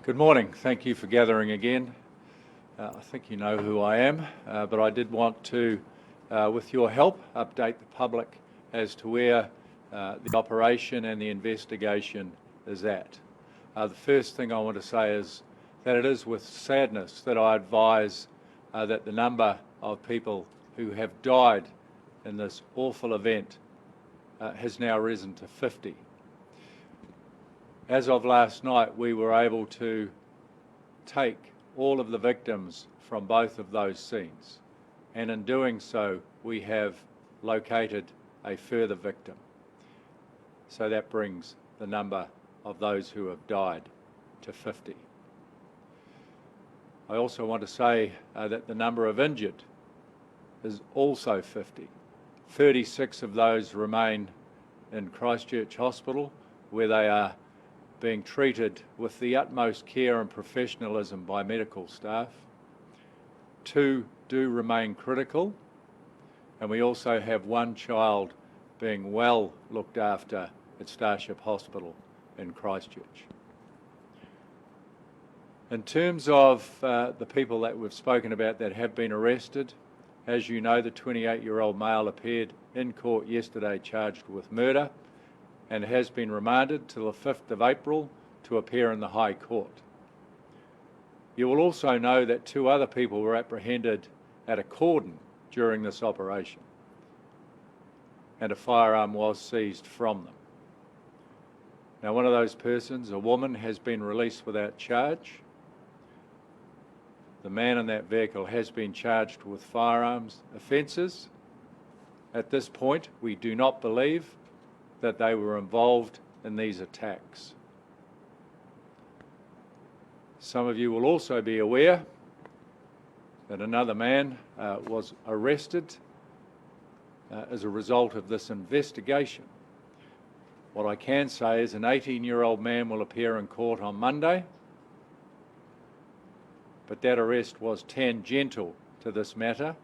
Good morning. Thank you for gathering again. I think you know who I am, but I did want to, with your help, update the public as to where the operation and the investigation is at. The first thing I want to say is that it is with sadness that I advise that the number of people who have died in this awful event has now risen to 50. As of last night, we were able to take all of the victims from both of those scenes, and in doing so, we have located a further victim. So that brings the number of those who have died to 50. I also want to say that the number of injured is also 50. 36 of those remain in Christchurch Hospital, where they are being treated with the utmost care and professionalism by medical staff. 2 do remain critical, and we also have 1 child being well looked after at Starship Hospital in Christchurch. In terms of the people that we've spoken about that have been arrested, as you know, the 28-year-old male appeared in court yesterday charged with murder and has been remanded till the 5th of April to appear in the High Court. You will also know that 2 other people were apprehended at a cordon during this operation, and a firearm was seized from them. Now, one of those persons, a woman, has been released without charge. The man in that vehicle has been charged with firearms offences. At this point, we do not believe that they were involved in these attacks. Some of you will also be aware that another man was arrested as a result of this investigation. What I can say is an 18-year-old man will appear in court on Monday, but that arrest was tangential to this matter,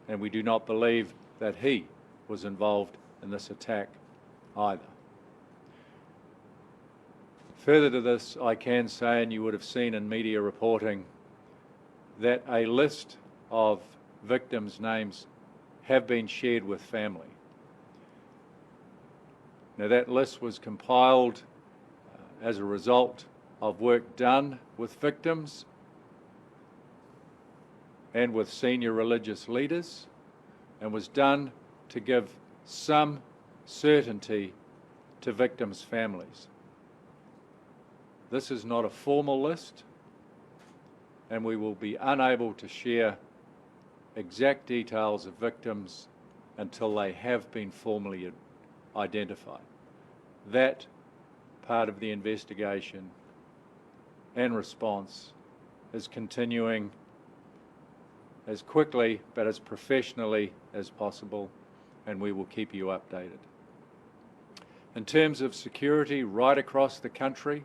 and we do not believe that he was involved in this attack either. Further to this, I can say, and you would have seen in media reporting, that a list of victims' names have been shared with family. Now, that list was compiled as a result of work done with victims and with senior religious leaders, and was done to give some certainty to victims' families. This is not a formal list, and we will be unable to share exact details of victims until they have been formally identified. That part of the investigation and response is continuing as quickly but as professionally as possible, and we will keep you updated. In terms of security right across the country,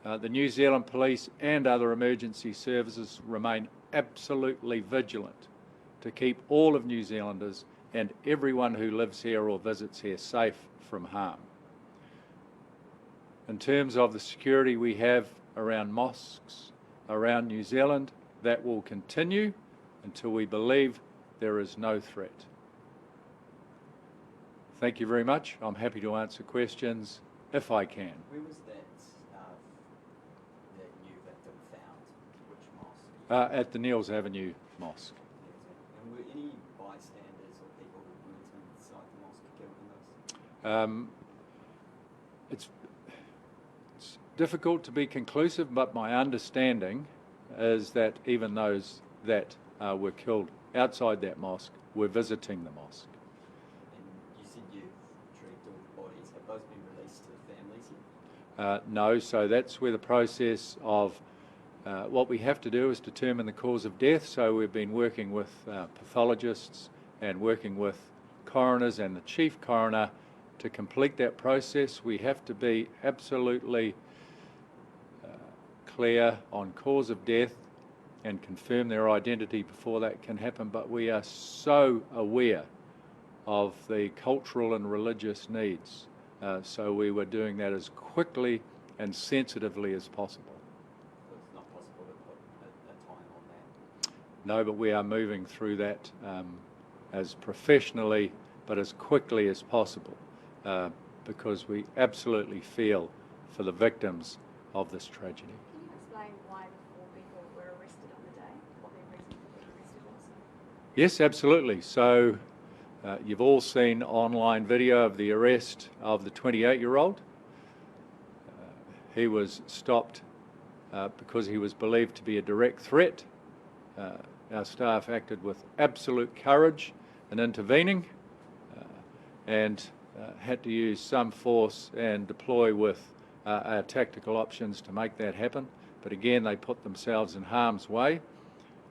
the New Zealand Police and other emergency services remain absolutely vigilant to keep all of New Zealanders and everyone who lives here or visits here safe from harm. In terms of the security we have around mosques around New Zealand, that will continue until we believe there is no threat. Thank you very much. I'm happy to answer questions if I can. Where was that new victim found? Which mosque? At the Niels Avenue Mosque. And were any bystanders or people who weren't inside the mosque killed in this? It's difficult to be conclusive, but my understanding is that even those that were killed outside that mosque were visiting the mosque. And you said you've retrieved all the bodies. Have those been released to the families yet? No, so that's where the process of what we have to do is determine the cause of death. So we've been working with pathologists and working with coroners and the chief coroner to complete that process. We have to be absolutely clear on cause of death and confirm their identity before that can happen, but we are so aware of the cultural and religious needs. So we were doing that as quickly and sensitively as possible. So it's not possible to put a time on that. No, but we are moving through that as professionally but as quickly as possible because we absolutely feel for the victims of this tragedy. Can you explain why the 4 people were arrested on the day? What their reason for being arrested was? Yes, absolutely. So you've all seen online video of the arrest of the 28-year-old. He was stopped because he was believed to be a direct threat. Our staff acted with absolute courage in intervening and had to use some force and deploy with our tactical options to make that happen. But again, they put themselves in harm's way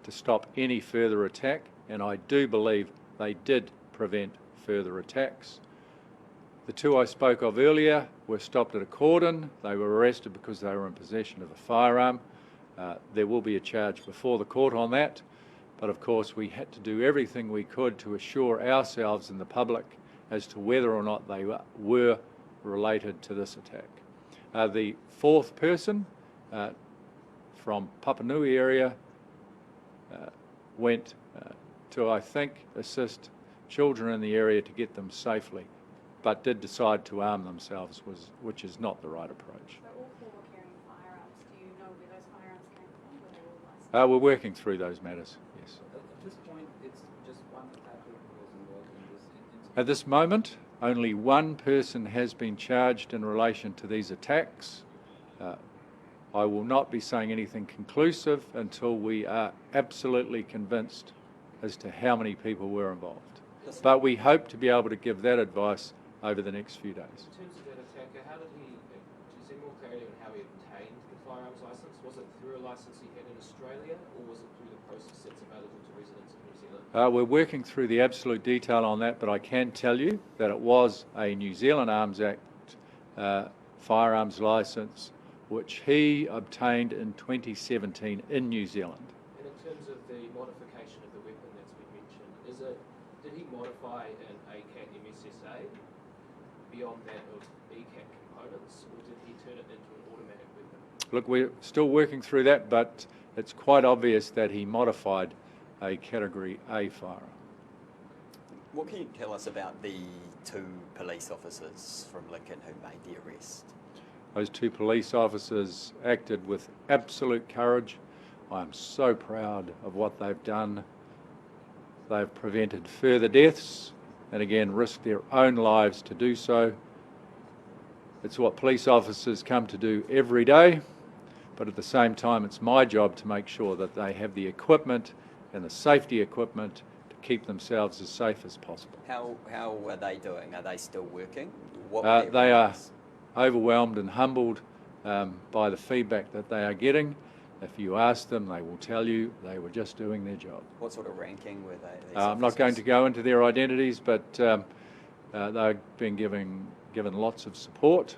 to stop any further attack, and I do believe they did prevent further attacks. The 2 I spoke of earlier were stopped at a cordon. They were arrested because they were in possession of a firearm. There will be a charge before the court on that, but of course we had to do everything we could to assure ourselves and the public as to whether or not they were related to this attack. The 4th person from Papanui area went to, I think, assist children in the area to get them safely, but did decide to arm themselves, which is not the right approach. So all 4 were carrying firearms. Do you know where those firearms came from? Were they all licensed? We're working through those matters, yes. At this point, it's just one attacker who was involved in this incident. At this moment, only 1 person has been charged in relation to these attacks. I will not be saying anything conclusive until we are absolutely convinced as to how many people were involved. But we hope to be able to give that advice over the next few days. In terms of that attacker, how did he, do you see more clarity on how he obtained the firearms licence? Was it through a licence he had in Australia, or was it through the process that's available to residents of New Zealand? We're working through the absolute detail on that, but I can tell you that it was a New Zealand Arms Act firearms licence which he obtained in 2017 in New Zealand. And in terms of the modification of the weapon that's been mentioned, did he modify an ACAT MSSA beyond that of ECAT components, or did he turn it into an automatic weapon? Look, we're still working through that, but it's quite obvious that he modified a Category A firearm. What can you tell us about the 2 police officers from Lincoln who made the arrest? Those 2 police officers acted with absolute courage. I'm so proud of what they've done. They've prevented further deaths and again risked their own lives to do so. It's what police officers come to do every day, but at the same time it's my job to make sure that they have the equipment and the safety equipment to keep themselves as safe as possible. How are they doing? Are they still working? What were their They are reasons? overwhelmed and humbled by the feedback that they are getting. If you ask them, they will tell you they were just doing their job. What sort of ranking were they? These I'm not going to officers? go into their identities, but they've been given lots of support.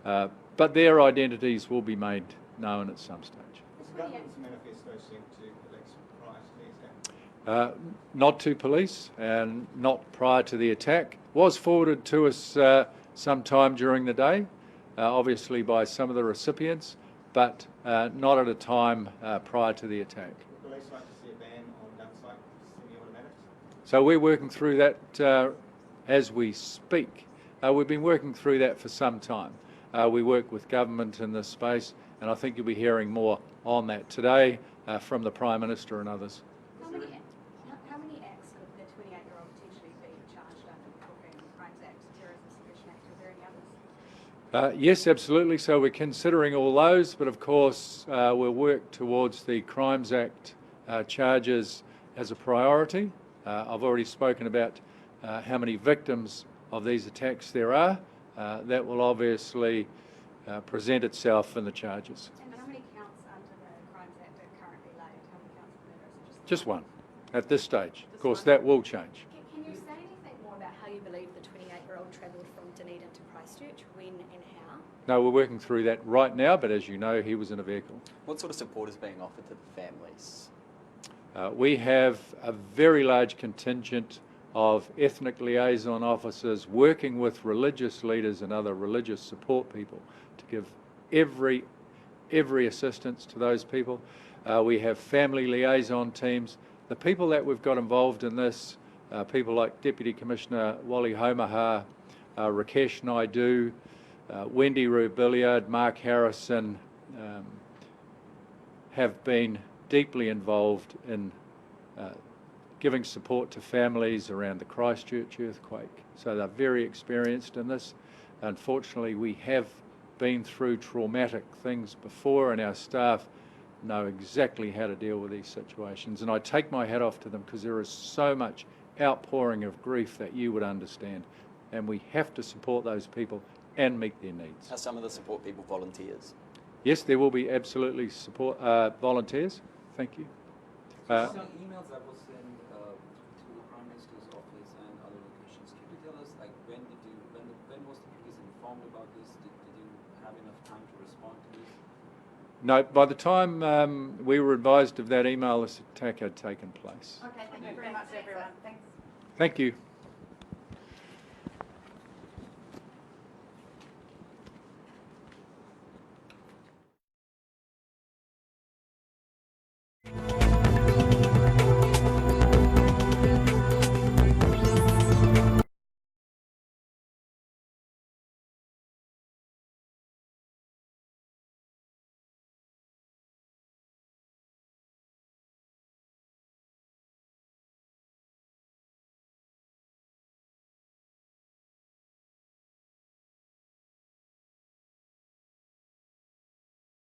But their identities will be made known at some stage. Was the government's manifesto sent to police prior to the attack? Not to police and not prior to the attack. Was forwarded to us sometime during the day, obviously by some of the recipients, but not at a time prior to the attack. Would police like to see a ban on gunsight semi-automatics? So we're working through that as we speak. We've been working through that for some time. We work with government in this space, and I think you'll be hearing more on that today from the Prime Minister and others. How many acts could the 28-year-old potentially be charged under? We're talking Crimes Act, Terrorism Suppression Act, are there any others? Yes, absolutely. So we're considering all those, but of course we'll work towards the Crimes Act charges as a priority. I've already spoken about how many victims of these attacks there are. That will obviously present itself in the charges. And how many counts under the Crimes Act are currently laid? How many counts of murder? Is it Just one at this stage. Of course, one? that will change. Can you say anything more about how you believe the 28-year-old travelled from Dunedin to Christchurch, when and how? No, we're working through that right now, but as you know, he was in a vehicle. What sort of support is being offered to the families? We have a very large contingent of ethnic liaison officers working with religious leaders and other religious support people to give every assistance to those people. We have family liaison teams. The people that we've got involved in this, people like Deputy Commissioner Wally Homaha, Rakesh Naidu, Wendy Rubilliard, Mark Harrison, have been deeply involved in giving support to families around the Christchurch earthquake. So they're very experienced in this. Unfortunately, we have been through traumatic things before, and our staff know exactly how to deal with these situations. And I take my hat off to them because there is so much outpouring of grief that you would understand. And we have to support those people and meet their needs. Are some of the support people volunteers? Yes, there will be absolutely support volunteers. Thank you. Some emails that was sent to the Prime Minister's office and other locations. Can you tell us, like, when was the police informed about this? Did you have enough time to respond to this? No, by the time we were advised of that email, this attack had taken place. Okay, thank you very much, everyone. Thanks. Thank you.